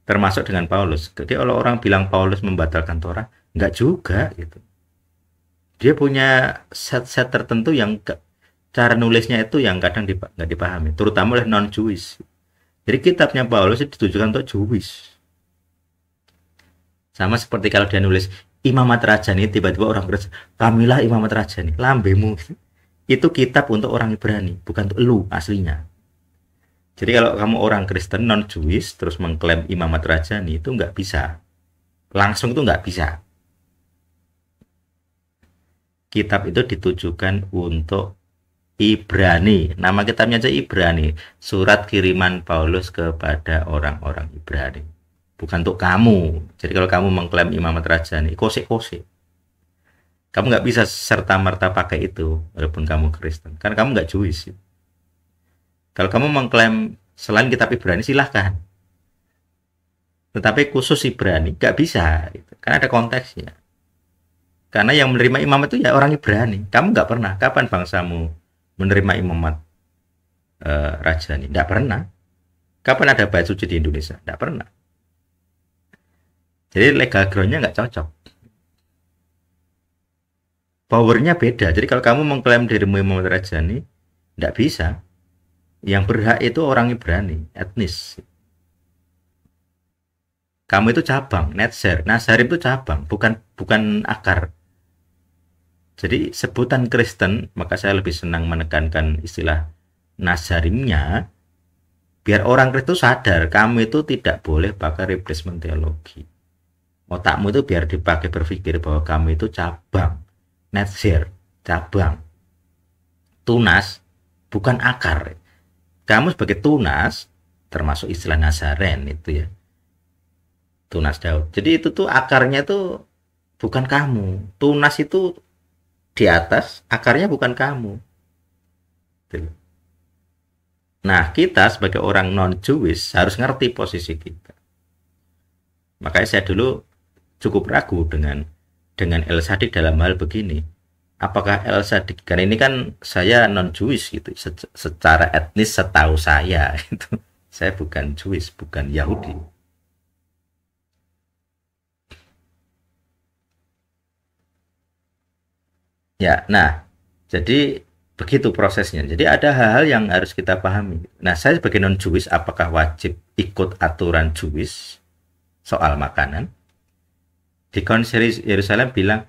termasuk dengan Paulus. Jadi kalau orang bilang Paulus membatalkan Torah, nggak juga gitu. Dia punya set-set tertentu yang cara nulisnya itu yang kadang nggak dipahami, terutama oleh non-Jewish. Jadi kitabnya Paulus itu ditujukan untuk Jewish. Sama seperti kalau dia nulis Imamat Rajani, tiba-tiba orang Kristen, kamilah Imamat Rajani, lambemu. Itu kitab untuk orang Ibrani, bukan untuk lu aslinya. Jadi kalau kamu orang Kristen non-Jewish terus mengklaim Imamat Rajani itu nggak bisa. Langsung itu nggak bisa. Kitab itu ditujukan untuk Ibrani. Nama kitabnya aja Ibrani. Surat kiriman Paulus kepada orang-orang Ibrani. Bukan untuk kamu. Jadi kalau kamu mengklaim Imamat Rajani, kose-kose. Kamu nggak bisa serta-merta pakai itu, walaupun kamu Kristen. Karena kamu nggak Jewish. Kalau kamu mengklaim selain kitab Ibrani, silahkan. Tetapi khusus Ibrani, nggak bisa. Karena ada konteksnya. Karena yang menerima imamat itu ya orang Ibrani. Kamu nggak pernah. Kapan bangsamu menerima imamat Rajani? Nggak pernah. Kapan ada bait suci di Indonesia? Nggak pernah. Jadi legal groundnya nggak cocok. Powernya beda. Jadi kalau kamu mengklaim dirimu Imamat Rajani, nggak bisa. Yang berhak itu orang Ibrani, etnis. Kamu itu cabang, netzer. Nazarim itu cabang, bukan akar. Jadi sebutan Kristen, maka saya lebih senang menekankan istilah Nazarimnya, biar orang Kristen sadar, kamu itu tidak boleh pakai replacement teologi. Otakmu itu biar dipakai berpikir bahwa kamu itu cabang, netzer, cabang. Tunas, bukan akar. Kamu sebagai tunas, termasuk istilah Nazaren itu ya. Tunas Daud. Jadi itu tuh akarnya tuh bukan kamu. Tunas itu di atas, akarnya bukan kamu. Nah, kita sebagai orang non-Jewish harus ngerti posisi kita. Makanya saya dulu cukup ragu dengan El Sadik dalam hal begini. Apakah El Sadik, karena ini kan saya non-Jewish gitu, secara etnis setahu saya itu saya bukan Jewish, bukan Yahudi. Ya, nah, jadi begitu prosesnya. Jadi ada hal-hal yang harus kita pahami. Nah, saya sebagai non-Jewish, apakah wajib ikut aturan Jewish soal makanan? Di Konsili Yerusalem bilang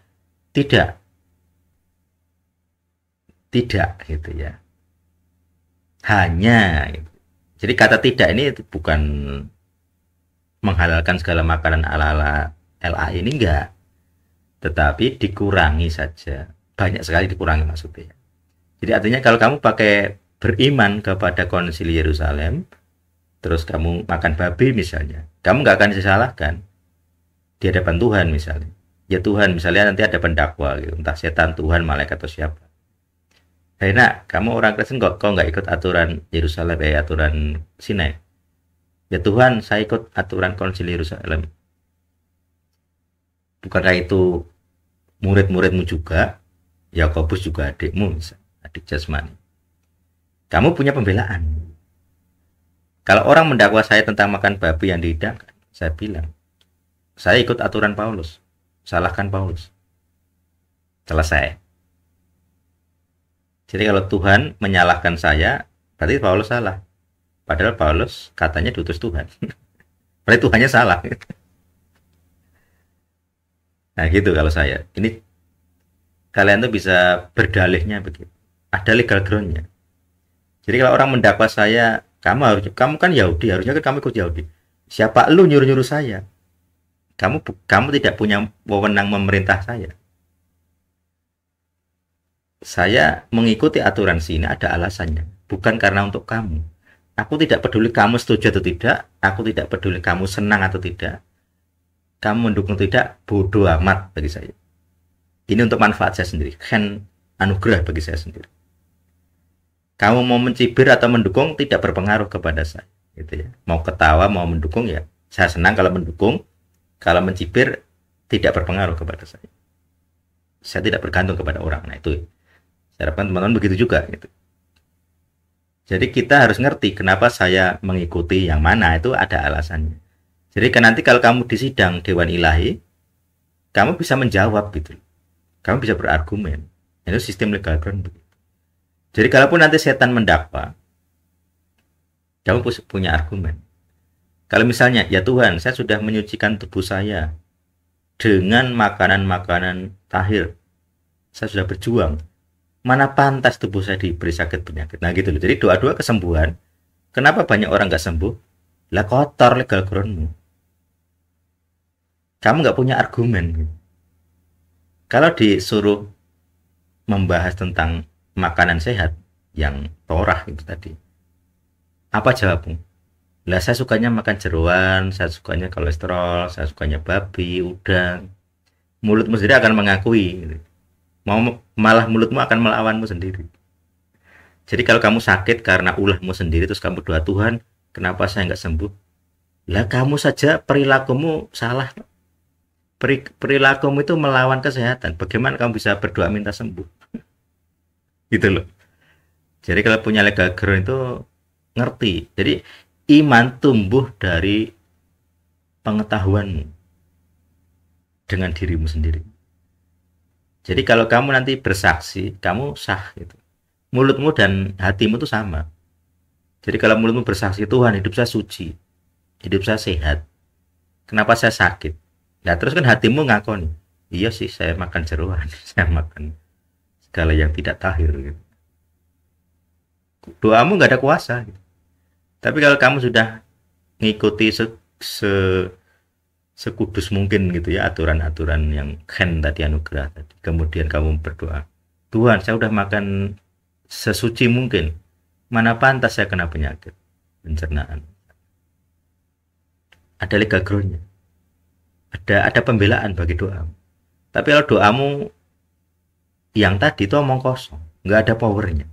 tidak, tidak gitu ya. Hanya. Gitu. Jadi kata tidak ini bukan menghalalkan segala makanan ala-ala LA ini enggak, tetapi dikurangi saja. Banyak sekali dikurangi maksudnya. Jadi artinya kalau kamu pakai beriman kepada Konsili Yerusalem, terus kamu makan babi misalnya, kamu nggak akan disalahkan di hadapan Tuhan misalnya. Ya Tuhan, misalnya nanti ada pendakwa gitu, entah setan, Tuhan, malaikat atau siapa. Hey nak, kamu orang Kristen kok nggak ikut aturan Yerusalem, aturan Sinai? Ya Tuhan, saya ikut aturan Konsili Yerusalem. Bukankah itu murid-muridmu juga? Yakobus juga adikmu, adik jasmani. Kamu punya pembelaan. Kalau orang mendakwa saya tentang makan babi yang dihidangkan, saya bilang, saya ikut aturan Paulus. Salahkan Paulus. Selesai. Jadi kalau Tuhan menyalahkan saya, berarti Paulus salah. Padahal Paulus katanya diutus Tuhan. Berarti Tuhannya salah. Nah gitu kalau saya. Ini kalian tuh bisa berdalihnya begitu. Ada legal groundnya. Jadi kalau orang mendakwa saya, kamu kan Yahudi, harusnya kan kamu ikut Yahudi. Siapa lu nyuruh-nyuruh saya? Kamu tidak punya wewenang memerintah saya. Saya mengikuti aturan sini ada alasannya, bukan karena untuk kamu. Aku tidak peduli kamu setuju atau tidak, aku tidak peduli kamu senang atau tidak. Kamu mendukung atau tidak, bodoh amat bagi saya. Ini untuk manfaat saya sendiri, kan anugerah bagi saya sendiri. Kamu mau mencibir atau mendukung tidak berpengaruh kepada saya, gitu ya. Mau ketawa, mau mendukung ya, saya senang kalau mendukung. Kalau mencibir tidak berpengaruh kepada saya. Saya tidak bergantung kepada orang. Nah itu. Saya harapkan teman-teman begitu juga gitu. Jadi kita harus ngerti kenapa saya mengikuti yang mana, itu ada alasannya. Jadi kan nanti kalau kamu di sidang Dewan Ilahi, kamu bisa menjawab gitu. Kamu bisa berargumen. Itu sistem legal ground. Jadi kalaupun nanti setan mendakwa, kamu punya argumen. Kalau misalnya, ya Tuhan, saya sudah menyucikan tubuh saya dengan makanan-makanan tahir. Saya sudah berjuang. Mana pantas tubuh saya diberi sakit penyakit. Nah gitu loh. Jadi doa-doa kesembuhan. Kenapa banyak orang nggak sembuh? Lah kotor legal groundmu. Kamu nggak punya argumen. Gitu. Kalau disuruh membahas tentang makanan sehat yang torah itu tadi, apa jawabmu? Lah saya sukanya makan jeroan, saya sukanya kolesterol, saya sukanya babi, udang. Mulutmu sendiri akan mengakui. Gitu. Malah mulutmu akan melawanmu sendiri. Jadi kalau kamu sakit karena ulahmu sendiri terus kamu doa Tuhan, kenapa saya nggak sembuh? Lah kamu saja perilakumu salah. Perilakumu itu melawan kesehatan. Bagaimana kamu bisa berdoa minta sembuh? Gitu loh. Jadi kalau punya legal ground itu ngerti. Jadi iman tumbuh dari pengetahuanmu dengan dirimu sendiri. Jadi kalau kamu nanti bersaksi, kamu sah gitu. Mulutmu dan hatimu itu sama. Jadi kalau mulutmu bersaksi, Tuhan hidup saya suci, hidup saya sehat. Kenapa saya sakit? Nah terus kan hatimu ngakoni, iya sih saya makan jeroan, saya makan segala yang tidak tahir. Gitu. Doamu nggak ada kuasa. Gitu. Tapi kalau kamu sudah ngikuti se sekudus mungkin gitu ya aturan-aturan yang khen tadi anugerah tadi. Kemudian kamu berdoa, Tuhan saya udah makan sesuci mungkin. Mana pantas saya kena penyakit pencernaan. Ada legal groundnya. Ada pembelaan bagi doa. Tapi kalau doamu yang tadi itu omong kosong, nggak ada powernya.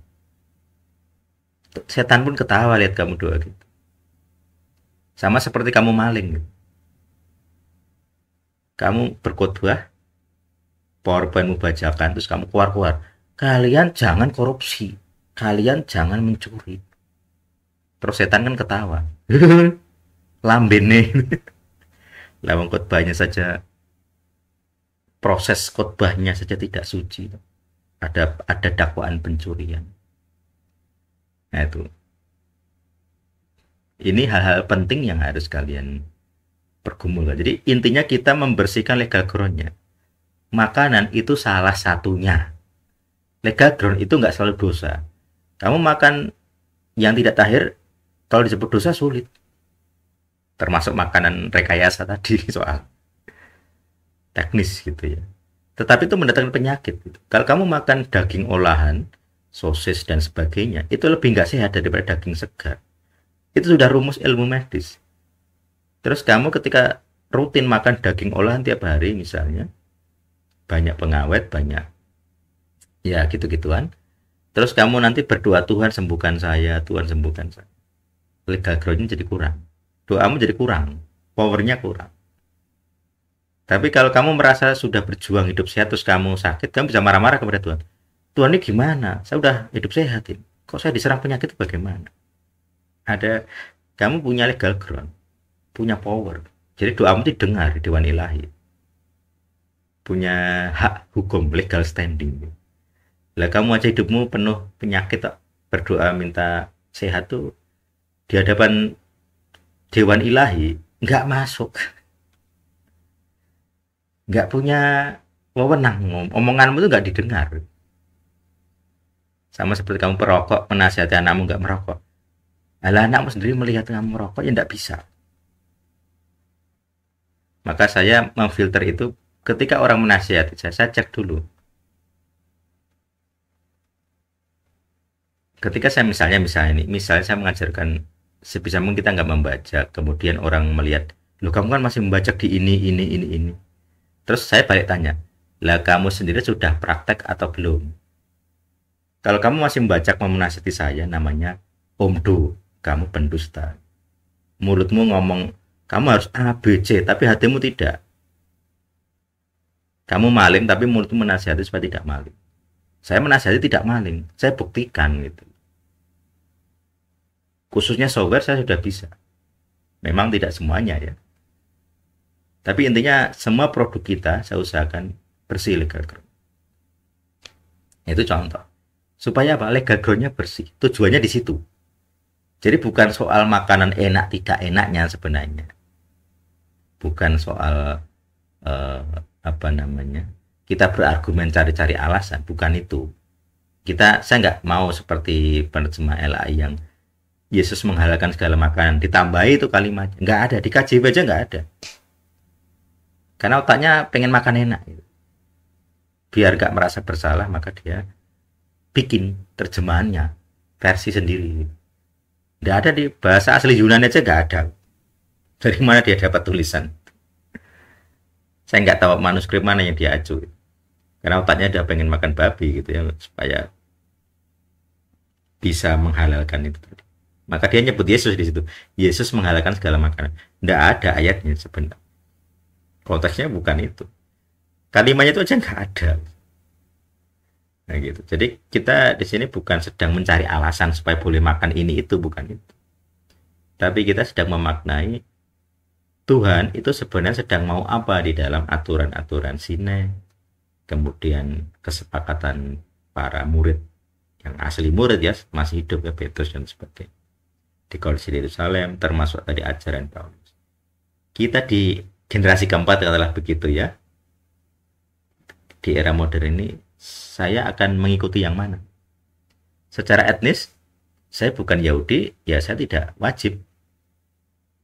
Setan pun ketawa lihat kamu doa gitu. Sama seperti kamu maling gitu. Kamu berkhotbah, PowerPointmu bacakan, terus kamu keluar-keluar. Kalian jangan korupsi, kalian jangan mencuri. Terus setan kan ketawa. Lamben nih. Lawang khotbahnya saja, proses khotbahnya saja tidak suci. Ada dakwaan pencurian. Nah itu. Ini hal-hal penting yang harus kalian pergumul. Jadi intinya kita membersihkan legal groundnya. Makanan itu salah satunya. Legal ground itu nggak selalu dosa. Kamu makan yang tidak tahir, kalau disebut dosa sulit. Termasuk makanan rekayasa tadi soal teknis gitu ya. Tetapi itu mendatangkan penyakit. Gitu. Kalau kamu makan daging olahan, sosis dan sebagainya, itu lebih nggak sehat daripada daging segar. Itu sudah rumus ilmu medis. Terus kamu ketika rutin makan daging olahan tiap hari misalnya, banyak pengawet, banyak ya gitu-gituan. Terus kamu nanti berdoa Tuhan sembuhkan saya, Tuhan sembuhkan saya. Legal groundnya jadi kurang. Doamu jadi kurang, powernya kurang. Tapi kalau kamu merasa sudah berjuang hidup sehat terus kamu sakit, kamu bisa marah-marah kepada Tuhan. Tuhan ini gimana? Saya udah hidup sehat ini. Kok saya diserang penyakit itu bagaimana? Ada kamu punya legal ground, punya power. Jadi doamu didengar di Dewan Ilahi. Punya hak hukum, legal standing. Lah kamu aja hidupmu penuh penyakit tak berdoa minta sehat tuh di hadapan Dewan Ilahi nggak masuk. Nggak punya wewenang, omonganmu tuh nggak didengar. Sama seperti kamu perokok, menasihati anakmu nggak merokok. Alah anakmu sendiri melihat kamu merokok ya nggak bisa. Maka saya memfilter itu ketika orang menasihati saya cek dulu. Ketika saya misalnya saya mengajarkan sebisa mungkin kita nggak membaca, kemudian orang melihat, loh kamu kan masih membaca di ini. Terus saya balik tanya, lah kamu sendiri sudah praktek atau belum? Kalau kamu masih membaca menasihati saya, namanya omdo, kamu pendusta. Mulutmu ngomong, kamu harus A, B, C, tapi hatimu tidak. Kamu maling, tapi mulutmu menasihati supaya tidak maling. Saya menasihati tidak maling, saya buktikan gitu. Khususnya software saya sudah bisa. Memang tidak semuanya ya. Tapi intinya semua produk kita saya usahakan bersih legal ground. Itu contoh. Supaya apa? Legal groundnya bersih. Tujuannya di situ. Jadi bukan soal makanan enak tidak enaknya sebenarnya. Bukan soal eh, apa namanya? Kita berargumen cari-cari alasan, bukan itu. Saya nggak mau seperti penerjemah LAI yang Yesus menghalalkan segala makanan. Ditambahi itu kalimat. Nggak ada. Di KJV aja nggak ada. Karena otaknya pengen makan enak. Biar nggak merasa bersalah, maka dia bikin terjemahannya. Versi sendiri. Nggak ada di bahasa asli Yunani aja nggak ada. Dari mana dia dapat tulisan? Saya nggak tahu manuskrip mana yang dia acu. Karena otaknya dia pengen makan babi gitu ya. Supaya bisa menghalalkan itu tadi. Maka dia nyebut Yesus di situ. Yesus menghalalkan segala makanan. Nggak ada ayatnya sebenarnya. Konteksnya bukan itu. Kalimatnya itu aja nggak ada. Nah gitu. Jadi kita di sini bukan sedang mencari alasan supaya boleh makan ini itu, bukan itu. Tapi kita sedang memaknai Tuhan itu sebenarnya sedang mau apa di dalam aturan-aturan Sinai. Kemudian kesepakatan para murid yang asli murid ya, masih hidup ya, Petrus dan sebagainya. Di Konsili Yerusalem, termasuk tadi ajaran Paulus. Kita di generasi keempat adalah begitu ya. Di era modern ini, saya akan mengikuti yang mana? Secara etnis, saya bukan Yahudi, ya saya tidak wajib.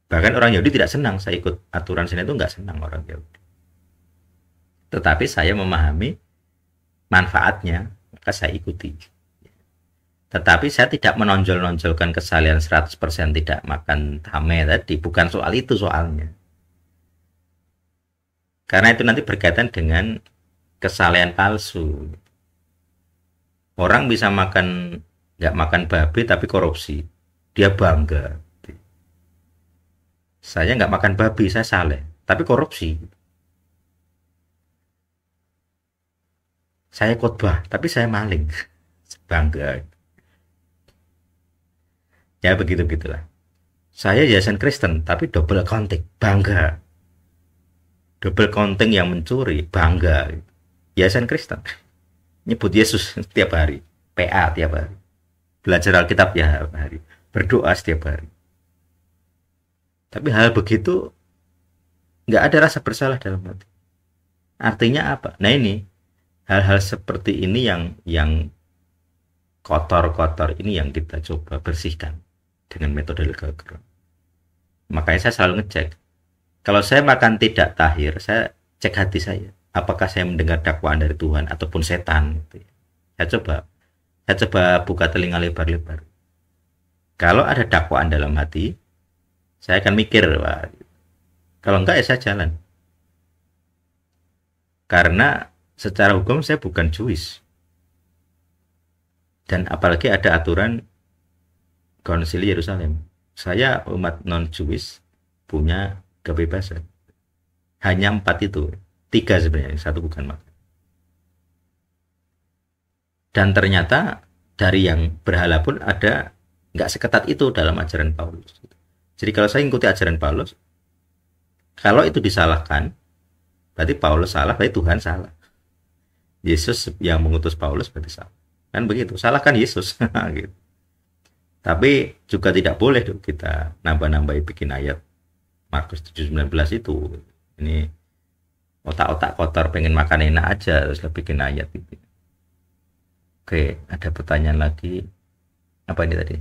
Bahkan orang Yahudi tidak senang saya ikut aturan sini, itu nggak senang orang Yahudi. Tetapi saya memahami manfaatnya, maka saya ikuti. Tetapi saya tidak menonjol-nonjolkan kesalahan 100% tidak makan tameh tadi. Bukan soal itu soalnya. Karena itu nanti berkaitan dengan kesalahan palsu. Orang bisa nggak makan babi tapi korupsi. Dia bangga. Saya nggak makan babi, saya saleh. Tapi korupsi. Saya khotbah, tapi saya maling. Bangga. Ya begitu-begitulah. Saya yayasan Kristen, tapi double accounting. Bangga. Double counting yang mencuri. Bangga. Yayasan Kristen. Nyebut Yesus setiap hari. PA tiap hari. Belajar Alkitab ya hari. Berdoa setiap hari. Tapi hal begitu nggak ada rasa bersalah dalam hati. Artinya apa? Nah ini hal-hal seperti ini yang kotor-kotor ini yang kita coba bersihkan dengan metode legal ground. Makanya saya selalu ngecek. Kalau saya makan tidak tahir, saya cek hati saya. Apakah saya mendengar dakwaan dari Tuhan ataupun setan? Saya coba buka telinga lebar-lebar. Kalau ada dakwaan dalam hati, saya akan mikir, wah, kalau enggak ya saya jalan. Karena secara hukum saya bukan Jewish. Dan apalagi ada aturan Konsili Yerusalem. Saya umat non-Jewish punya kebebasan. Hanya 4 itu. 3 sebenarnya, 1 bukan makan. Dan ternyata dari yang berhala pun ada nggak seketat itu dalam ajaran Paulus. Jadi kalau saya ikuti ajaran Paulus, kalau itu disalahkan, berarti Paulus salah, berarti Tuhan salah. Yesus yang mengutus Paulus berarti salah. Kan begitu, salahkan Yesus. Gitu. Tapi juga tidak boleh dong kita nambah-nambahi bikin ayat Markus 7:19 itu. Ini otak-otak kotor pengen makan enak aja terus bikin ayat gitu. Oke, ada pertanyaan lagi. Apa ini tadi?